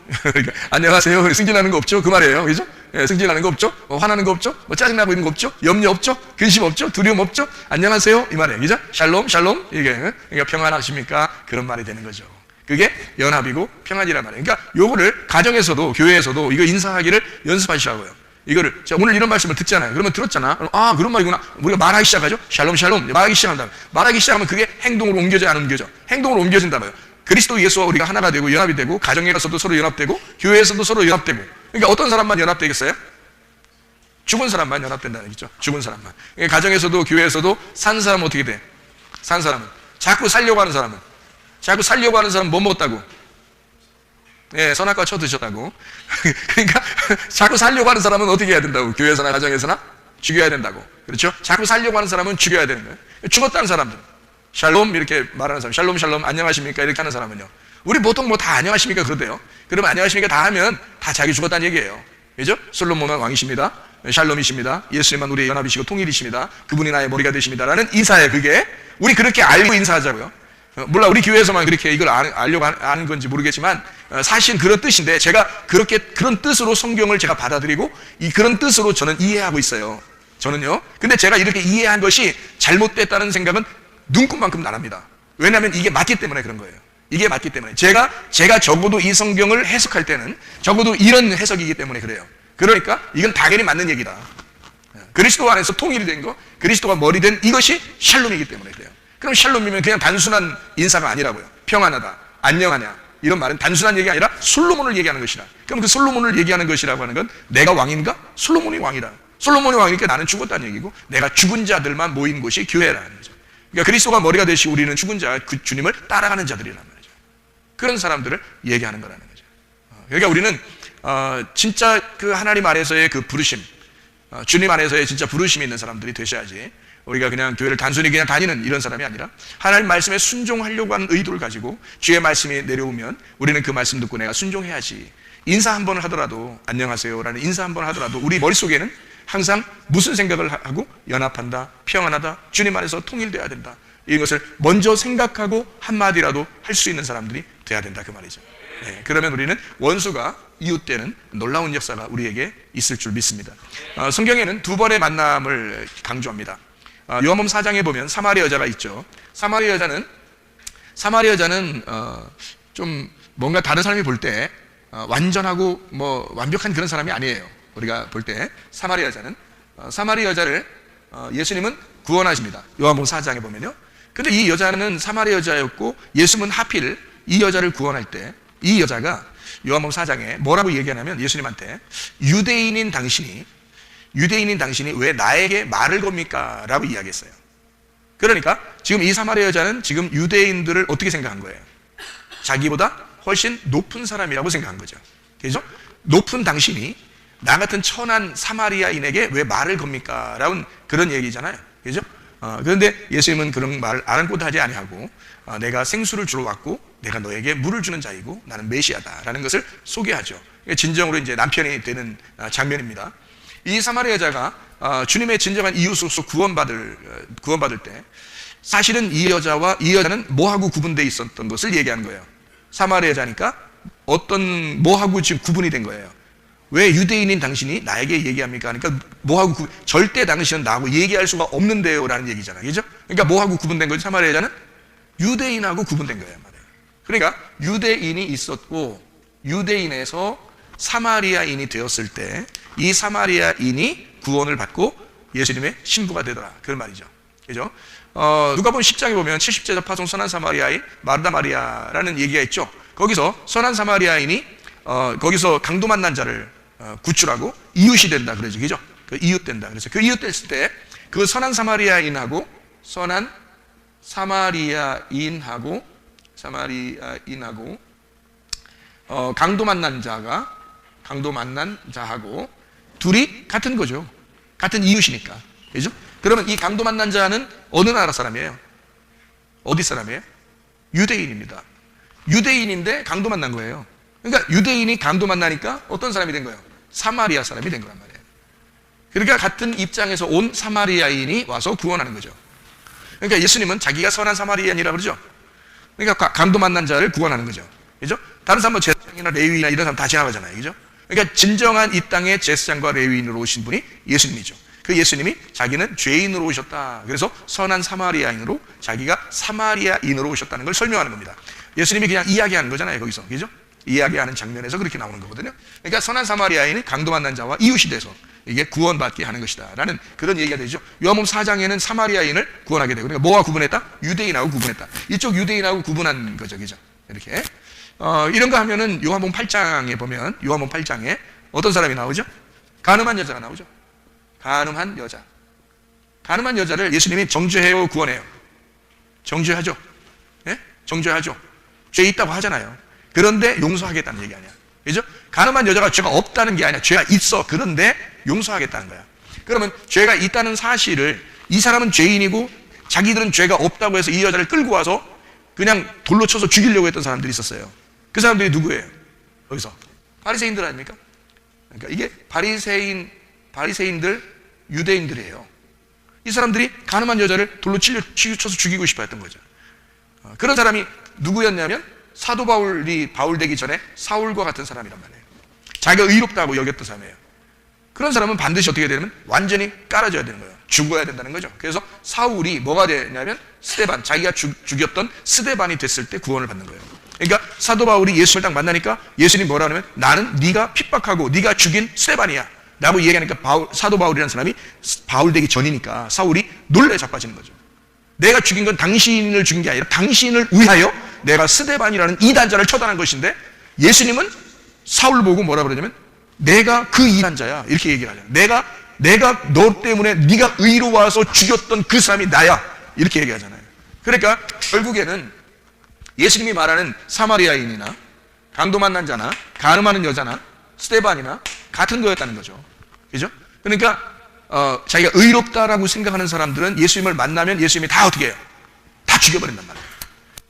[SPEAKER 1] 안녕하세요 승질나는 거 없죠? 그 말이에요. 그죠? 예, 승질나는 거 없죠? 화나는 거 없죠? 짜증나고 있는 거 없죠? 염려 없죠? 근심 없죠? 두려움 없죠? 안녕하세요 이 말이에요. 그죠? 샬롬 샬롬 이게, 그러니까 평안하십니까? 그런 말이 되는 거죠. 그게 연합이고 평안이란 말이에요. 그러니까 요거를 가정에서도 교회에서도 이거 인사하기를 연습하시라고요. 이거를 오늘 이런 말씀을 듣잖아요. 그러면 들었잖아. 그런 말이구나. 우리가 말하기 시작하죠. 샬롬 샬롬 말하기 시작한다. 말하기 시작하면 그게 행동으로 옮겨져 안 옮겨져? 행동으로 옮겨진다고요. 그리스도 예수와 우리가 하나가 되고 연합이 되고, 가정에 가서도 서로 연합되고, 교회에서도 서로 연합되고. 그러니까 어떤 사람만 연합되겠어요? 죽은 사람만 연합된다는 얘기죠. 죽은 사람만. 그러니까 가정에서도 교회에서도 산 사람은 어떻게 돼? 산 사람은 자꾸 살려고 하는 사람은, 자꾸 살려고 하는 사람은 뭐 먹었다고? 예, 선악과 쳐 드셨다고. 그러니까 자꾸 살려고 하는 사람은 어떻게 해야 된다고? 교회에서나 가정에서나 죽여야 된다고. 그렇죠? 자꾸 살려고 하는 사람은 죽여야 되는 거예요. 죽었다는 사람들, 샬롬 이렇게 말하는 사람, 샬롬 샬롬 안녕하십니까 이렇게 하는 사람은요, 우리 보통 뭐 다 안녕하십니까 그러대요. 그러면 안녕하십니까 다 하면 다 자기 죽었다는 얘기예요. 그죠? 솔로몬은 왕이십니다. 샬롬이십니다. 예수님만 우리의 연합이시고 통일이십니다. 그분이 나의 머리가 되십니다 라는 인사예요. 그게 우리 그렇게 알고 인사하자고요. 몰라 우리 교회에서만 그렇게 이걸 알려고 아는 건지 모르겠지만 사실 그런 뜻인데, 제가 그런 뜻으로 성경을 제가 받아들이고 그런 뜻으로 저는 이해하고 있어요. 저는요. 근데 제가 이렇게 이해한 것이 잘못됐다는 생각은 눈꽃만큼 나랍니다. 왜냐하면 이게 맞기 때문에 그런 거예요. 이게 맞기 때문에 제가 적어도 이 성경을 해석할 때는 적어도 이런 해석이기 때문에 그래요. 그러니까 이건 당연히 맞는 얘기다. 그리스도 안에서 통일이 된 거, 그리스도가 머리 된 이것이 샬롬이기 때문에 그래요. 그럼 샬롬이면 그냥 단순한 인사가 아니라고요. 평안하다, 안녕하냐 이런 말은 단순한 얘기가 아니라 솔로몬을 얘기하는 것이라. 그럼 그 솔로몬을 얘기하는 것이라고 하는 건 내가 왕인가? 솔로몬이 왕이라. 솔로몬이 왕이니까 나는 죽었다는 얘기고, 내가 죽은 자들만 모인 곳이 교회라는 거죠. 그러니까 그리스도가 머리가 되시고 우리는 죽은 자, 그 주님을 따라가는 자들이란 말이죠. 그런 사람들을 얘기하는 거라는 거죠. 그러니까 우리는 진짜 그 하나님 안에서의 그 부르심, 주님 안에서의 진짜 부르심이 있는 사람들이 되셔야지, 우리가 그냥 교회를 단순히 그냥 다니는 이런 사람이 아니라 하나님 말씀에 순종하려고 하는 의도를 가지고 주의 말씀이 내려오면 우리는 그 말씀 듣고 내가 순종해야지. 인사 한 번을 하더라도, 안녕하세요라는 인사 한 번을 하더라도 우리 머릿속에는 항상 무슨 생각을 하고, 연합한다, 평안하다, 주님 안에서 통일돼야 된다, 이것을 먼저 생각하고 한마디라도 할 수 있는 사람들이 돼야 된다 그 말이죠. 네, 그러면 우리는 원수가 이웃되는 놀라운 역사가 우리에게 있을 줄 믿습니다. 성경에는 두 번의 만남을 강조합니다. 요한복음 4장에 보면 사마리아 여자가 있죠. 사마리아 여자는 좀 뭔가 다른 사람이 볼 때 완전하고 뭐 완벽한 그런 사람이 아니에요. 우리가 볼 때 사마리 여자는 사마리 여자를 예수님은 구원하십니다. 요한복음 4장에 보면요. 근데 이 여자는 사마리 여자였고 예수님은 하필 이 여자를 구원할 때 이 여자가 요한복음 4장에 뭐라고 얘기하냐면 예수님한테 유대인인 당신이 왜 나에게 말을 겁니까? 라고 이야기했어요. 그러니까 지금 이 사마리 여자는 지금 유대인들을 어떻게 생각한 거예요? 자기보다 훨씬 높은 사람이라고 생각한 거죠. 그죠? 높은 당신이 나 같은 천한 사마리아인에게 왜 말을 겁니까? 라는 그런 얘기잖아요. 그죠? 그런데 예수님은 그런 말을 아랑곳 하지 아니하고 내가 생수를 주러 왔고 내가 너에게 물을 주는 자이고 나는 메시아다라는 것을 소개하죠. 진정으로 이제 남편이 되는 장면입니다. 이 사마리아 여자가 주님의 진정한 이웃으로서 구원받을 때 사실은 이 여자는 뭐하고 구분되어 있었던 것을 얘기하는 거예요. 사마리아 여자니까 뭐하고 지금 구분이 된 거예요. 왜 유대인인 당신이 나에게 얘기합니까? 그러니까 뭐하고 절대 당신은 나하고 얘기할 수가 없는데요 라는 얘기잖아요. 그죠? 그러니까 뭐하고 구분된 거죠? 사마리아 여자는 유대인하고 구분된 거예요. 그러니까 유대인이 있었고 유대인에서 사마리아인이 되었을 때 이 사마리아인이 구원을 받고 예수님의 신부가 되더라. 그런 말이죠. 그죠? 누가복음 10장에 보면 70제자 파송 선한 사마리아인 마르다 마리아라는 얘기가 있죠. 거기서 선한 사마리아인이 거기서 강도 만난 자를 구출하고 이웃이 된다 그러죠. 그죠? 그 이웃 된다. 그래서 그 이웃 됐을 때 그 선한 사마리아인하고 강도 만난 자하고 둘이 같은 거죠. 같은 이웃이니까. 그죠? 그러면 이 강도 만난 자는 어느 나라 사람이에요? 어디 사람이에요? 유대인입니다. 유대인인데 강도 만난 거예요. 그러니까 유대인이 강도 만나니까 어떤 사람이 된 거예요? 사마리아 사람이 된 거란 말이에요. 그러니까 같은 입장에서 온 사마리아인이 와서 구원하는 거죠. 그러니까 예수님은 자기가 선한 사마리아인이라고 그러죠. 그러니까 강도 만난 자를 구원하는 거죠. 그죠? 다른 사람은 제사장이나 레위인이나 이런 사람 다 지나가잖아요. 그죠? 그러니까 진정한 이 땅에 제사장과 레위인으로 오신 분이 예수님이죠. 그 예수님이 자기는 죄인으로 오셨다. 그래서 선한 사마리아인으로 자기가 사마리아인으로 오셨다는 걸 설명하는 겁니다. 예수님이 그냥 이야기하는 거잖아요. 거기서. 그죠? 이야기하는 장면에서 그렇게 나오는 거거든요. 그러니까 선한 사마리아인이 강도 만난 자와 이웃이 돼서 이게 구원받게 하는 것이다 라는 그런 얘기가 되죠. 요한복음 4장에는 사마리아인을 구원하게 되고 그러니까 뭐와 구분했다? 유대인하고 구분했다. 이쪽 유대인하고 구분한 거죠. 그죠? 이렇게 이런 거 하면은 요한복음 8장에 보면 요한복음 8장에 어떤 사람이 나오죠? 간음한 여자가 나오죠. 간음한 여자를 예수님이 정죄해요, 구원해요? 정죄하죠. 예? 정죄하죠. 죄 있다고 하잖아요. 그런데 용서하겠다는 얘기 아니야. 그죠? 간음한 여자가 죄가 없다는 게 아니야. 죄가 있어. 그런데 용서하겠다는 거야. 그러면 죄가 있다는 사실을 이 사람은 죄인이고 자기들은 죄가 없다고 해서 이 여자를 끌고 와서 그냥 돌로 쳐서 죽이려고 했던 사람들이 있었어요. 그 사람들이 누구예요? 어디서? 바리새인들 아닙니까? 그러니까 이게 바리새인들, 유대인들이에요. 이 사람들이 간음한 여자를 돌로 치쳐서 죽이고 싶어 했던 거죠. 그런 사람이 누구였냐면 사도 바울이 바울 되기 전에 사울과 같은 사람이란 말이에요. 자기가 의롭다고 여겼던 사람이에요. 그런 사람은 반드시 어떻게 되냐면 완전히 깔아줘야 되는 거예요. 죽어야 된다는 거죠. 그래서 사울이 뭐가 되냐면 스데반, 자기가 죽였던 스데반이 됐을 때 구원을 받는 거예요. 그러니까 사도 바울이 예수를 딱 만나니까 예수님이 뭐라 하냐면 나는 네가 핍박하고 네가 죽인 스데반이야 라고 얘기하니까 사도 바울이라는 사람이 바울 되기 전이니까 사울이 놀래 자빠지는 거죠. 내가 죽인 건 당신을 죽인 게 아니라 당신을 위하여 내가 스데반이라는 이단자를 처단한 것인데 예수님은 사울 보고 뭐라 그러냐면 내가 그 이단자야 이렇게 얘기를 하잖아요. 내가 너 때문에 네가 의로워서 죽였던 그 사람이 나야 이렇게 얘기하잖아요. 그러니까 결국에는 예수님이 말하는 사마리아인이나 강도 만난 자나 간음하는 여자나 스데반이나 같은 거였다는 거죠. 그죠? 그러니까 자기가 의롭다라고 생각하는 사람들은 예수님을 만나면 예수님이 다 어떻게 해요? 다 죽여버린단 말이에요.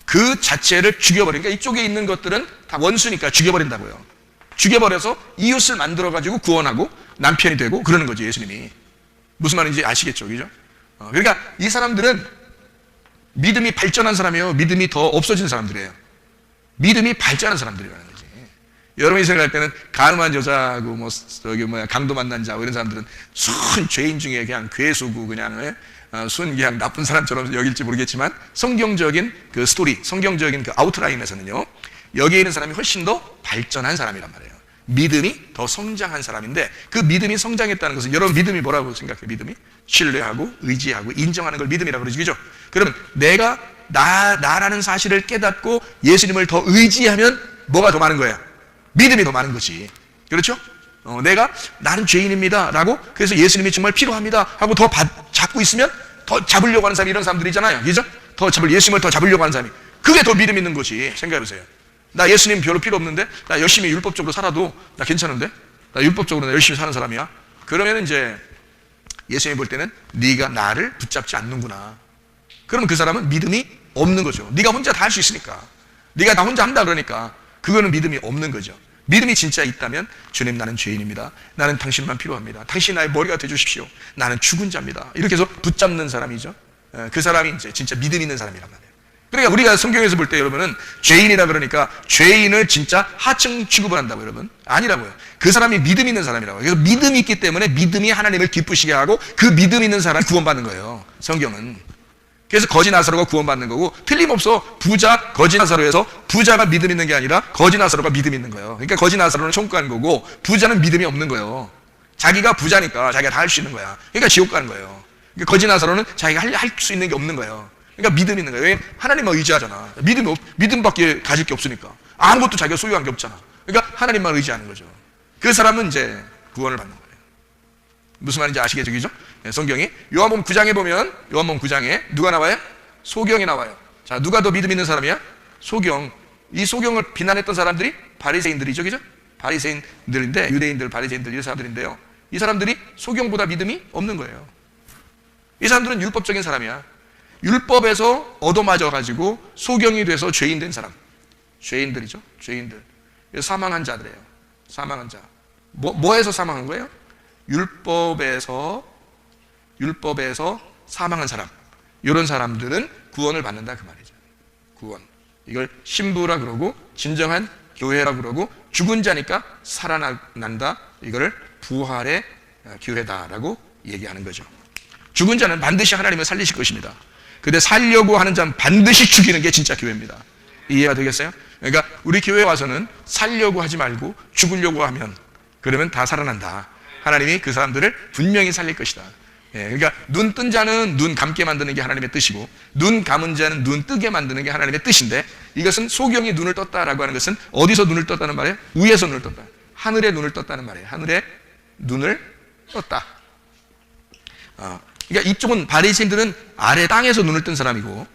[SPEAKER 1] 그 자체를 죽여버리니까 이쪽에 있는 것들은 다 원수니까 죽여버린다고요. 죽여버려서 이웃을 만들어가지고 구원하고 남편이 되고 그러는 거죠. 예수님이. 무슨 말인지 아시겠죠? 그죠? 그러니까 이 사람들은 믿음이 발전한 사람이에요. 믿음이 더 없어진 사람들이에요. 믿음이 발전한 사람들이라는 거지. 여러분이 생각할 때는 간음한 여자하고 강도 만난 자 이런 사람들은 순 죄인 중에 그냥 괴수고 그냥 그냥 나쁜 사람처럼 여길지 모르겠지만 성경적인 그 스토리, 성경적인 그 아웃라인에서는요 여기에 있는 사람이 훨씬 더 발전한 사람이란 말이에요. 믿음이 더 성장한 사람인데, 그 믿음이 성장했다는 것은, 여러분 믿음이 뭐라고 생각해요? 믿음이 신뢰하고 의지하고 인정하는 걸 믿음이라고 그러죠, 그죠? 그러면 내가 나라는 사실을 깨닫고 예수님을 더 의지하면 뭐가 더 많은 거야? 믿음이 더 많은 거지. 그렇죠? 나는 죄인입니다 라고, 그래서 예수님이 정말 필요합니다 하고 더 잡고 있으면, 더 잡으려고 하는 사람이 이런 사람들이잖아요, 그죠? 예수님을 더 잡으려고 하는 사람이, 그게 더 믿음 있는 거지. 생각해보세요. 나 예수님 별로 필요 없는데, 나 열심히 율법적으로 살아도 나 괜찮은데, 나 율법적으로 나 열심히 사는 사람이야. 그러면 이제 예수님이 볼 때는 네가 나를 붙잡지 않는구나. 그러면 그 사람은 믿음이 없는 거죠. 네가 혼자 다 할 수 있으니까, 네가 나 혼자 한다 그러니까 그거는 믿음이 없는 거죠. 믿음이 진짜 있다면, 주님 나는 죄인입니다, 나는 당신만 필요합니다, 당신 나의 머리가 되어주십시오, 나는 죽은 자입니다, 이렇게 해서 붙잡는 사람이죠. 그 사람이 이제 진짜 믿음 있는 사람이란 말이에요. 그러니까 우리가 성경에서 볼 때 여러분은 죄인이라 그러니까 죄인을 진짜 하층 취급을 한다고, 여러분? 아니라고요. 그 사람이 믿음 있는 사람이라고요. 그래서 믿음이 있기 때문에 믿음이 하나님을 기쁘시게 하고, 그 믿음 있는 사람이 구원받는 거예요, 성경은. 그래서 거지 나사로가 구원받는 거고, 틀림없어 부자, 거지 나사로에서 부자가 믿음 있는 게 아니라 거지 나사로가 믿음 있는 거예요. 그러니까 거지 나사로는 천국 가는 거고, 부자는 믿음이 없는 거예요. 자기가 부자니까 자기가 다 할 수 있는 거야. 그러니까 지옥 가는 거예요. 그러니까 거지 나사로는 자기가 할 수 있는 게 없는 거예요. 그러니까 믿음이 있는 거예요. 왜? 하나님만 의지하잖아. 믿음밖에 가질 게 없으니까. 아무것도 자기가 소유한 게 없잖아. 그러니까 하나님만 의지하는 거죠. 그 사람은 이제 구원을 받는 거예요. 무슨 말인지 아시겠죠? 그죠? 성경이 요한복음 9장에 보면, 요한복음 9장에 누가 나와요? 소경이 나와요. 자, 누가 더 믿음 있는 사람이야? 소경. 이 소경을 비난했던 사람들이 바리새인들이죠, 그죠? 바리새인들인데, 유대인들, 바리새인들, 이 사람들인데요, 이 사람들이 소경보다 믿음이 없는 거예요. 이 사람들은 율법적인 사람이야. 율법에서 얻어맞아 가지고 소경이 돼서 죄인 된 사람, 죄인들이죠, 죄인들. 사망한 자들이에요. 사망한 자. 뭐에서 사망한 거예요? 율법에서 사망한 사람, 이런 사람들은 구원을 받는다 그 말이죠. 구원. 이걸 신부라 그러고, 진정한 교회라 그러고, 죽은 자니까 살아난다, 이거를 부활의 교회다라고 얘기하는 거죠. 죽은 자는 반드시 하나님을 살리실 것입니다. 근데 살려고 하는 자는 반드시 죽이는 게 진짜 교회입니다. 이해가 되겠어요? 그러니까 우리 교회에 와서는 살려고 하지 말고 죽으려고 하면, 그러면 다 살아난다. 하나님이 그 사람들을 분명히 살릴 것이다. 그러니까 눈 뜬 자는 눈 감게 만드는 게 하나님의 뜻이고, 눈 감은 자는 눈 뜨게 만드는 게 하나님의 뜻인데, 이것은 소경이 눈을 떴다라고 하는 것은 어디서 눈을 떴다는 말이에요? 위에서 눈을 떴다. 하늘에 눈을 떴다는 말이에요. 하늘에 눈을 떴다. 그러니까 이쪽은, 바리새인들은 아래 땅에서 눈을 뜬 사람이고,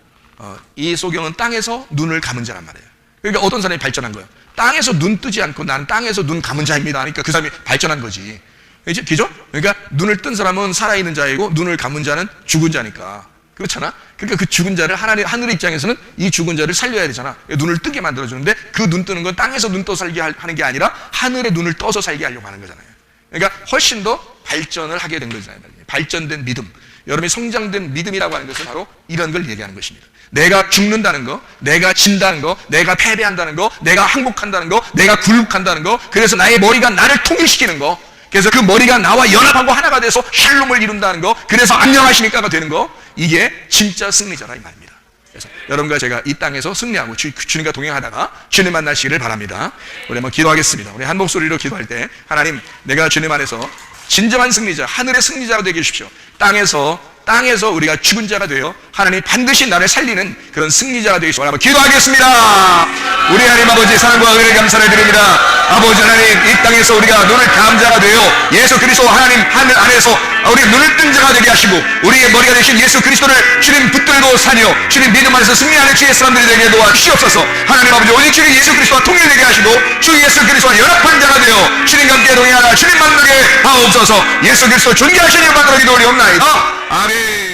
[SPEAKER 1] 이 소경은 땅에서 눈을 감은 자란 말이에요. 그러니까 어떤 사람이 발전한 거예요? 땅에서 눈 뜨지 않고 나는 땅에서 눈 감은 자입니다 그러니까 그 사람이 발전한 거지. 그죠? 그러니까 눈을 뜬 사람은 살아있는 자이고, 눈을 감은 자는 죽은 자니까. 그렇잖아? 그러니까 그 죽은 자를 하늘의 입장에서는 이 죽은 자를 살려야 되잖아. 눈을 뜨게 만들어주는데, 그 눈 뜨는 건 땅에서 눈 떠 살게 하는 게 아니라 하늘에 눈을 떠서 살게 하려고 하는 거잖아요. 그러니까 훨씬 더 발전을 하게 된 거잖아요. 발전된 믿음. 여러분이 성장된 믿음이라고 하는 것은 바로 이런 걸 얘기하는 것입니다. 내가 죽는다는 거, 내가 진다는 거, 내가 패배한다는 거, 내가 항복한다는 거, 내가 굴복한다는 거, 그래서 나의 머리가 나를 통일시키는 거, 그래서 그 머리가 나와 연합하고 하나가 돼서 샬롬을 이룬다는 거, 그래서 안녕하십니까가 되는 거, 이게 진짜 승리자라 이 말입니다. 그래서 여러분과 제가 이 땅에서 승리하고 주님과 동행하다가 주님 만나시기를 바랍니다. 우리 한번 기도하겠습니다. 우리 한 목소리로 기도할 때, 하나님, 내가 주님 안에서 진정한 승리자, 하늘의 승리자가 되게 해주십시오. 땅에서 우리가 죽은 자가 되어 하나님 반드시 나를 살리는 그런 승리자가 되시기 바랍니다. 기도하겠습니다. 우리 하나님 아버지, 사랑과 은혜를 감사를 드립니다. 아버지 하나님, 이 땅에서 우리가 눈을 감은 자가 되어 예수 그리스도 하나님 하늘 안에서 우리 눈을 뜬 자가 되게 하시고, 우리의 머리가 되신 예수 그리스도를 주님 붙들고 사며 주님 믿음 안에서 승리하는 주의 사람들이 되게 도와주시옵소서. 하나님 아버지, 오직 주님 예수 그리스도와 통일되게 하시고, 주 예수 그리스도와 연합한 자가 되어 주님과 함께 동행하라 주님 만나게 하옵소서. 예수 그리스도 존귀하시니 만들어 기도하옵나이다. 아멘.